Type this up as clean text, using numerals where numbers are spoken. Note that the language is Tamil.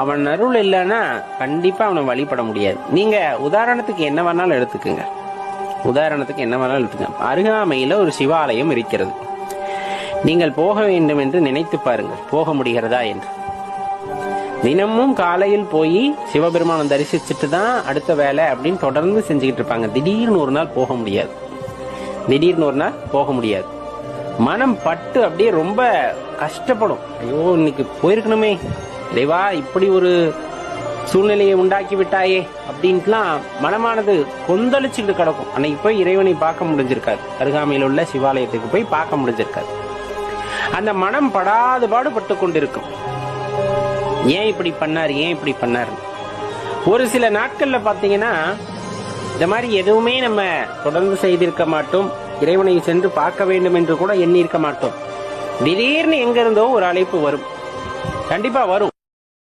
அவன் அருள் இல்லைன்னா கண்டிப்பா அவனை வழிபட முடியாது. நீங்க உதாரணத்துக்கு என்ன வேணாலும் எடுத்துக்கங்க. அருகாமையில ஒரு சிவாலயம் இருக்கிறது. நீங்கள் போக வேண்டும் என்று நினைத்து பாருங்கள், போக முடிகிறதா என்று. தினமும் காலையில் போய் சிவபெருமானம் தரிசிச்சுட்டு தான் அடுத்த வேலை அப்படின்னு தொடர்ந்து செஞ்சுக்கிட்டு இருப்பாங்க. திடீர்னு ஒரு நாள் போக முடியாது. மனம் பட்டு அப்படியே ரொம்ப கஷ்டப்படும். ஐயோ, இன்னைக்கு போயிருக்கணுமே இறைவா, இப்படி ஒரு சூழ்நிலையை உண்டாக்கி விட்டாயே அப்படின்ட்டுலாம் மனமானது கொந்தளிச்சுட்டு கிடக்கும். அன்னைக்கு போய் இறைவனை பார்க்க முடிஞ்சிருக்காது, அருகாமையில் உள்ள சிவாலயத்துக்கு போய் பார்க்க முடிஞ்சிருக்காது. அந்த மனம் படாது பாடுபட்டு கொண்டிருக்கும். ஏன் இப்படி பண்ணார். ஒரு சில நாட்கள்ல பாத்தீங்கன்னா இந்த மாதிரி எதுவுமே நம்ம தொடர்ந்து செய்திருக்க மாட்டோம். இறைவனை சென்று பார்க்க வேண்டும் என்று கூட எண்ணி இருக்க மாட்டோம். திடீர்னு எங்க இருந்தோ ஒரு அழைப்பு வரும், கண்டிப்பா வரும்.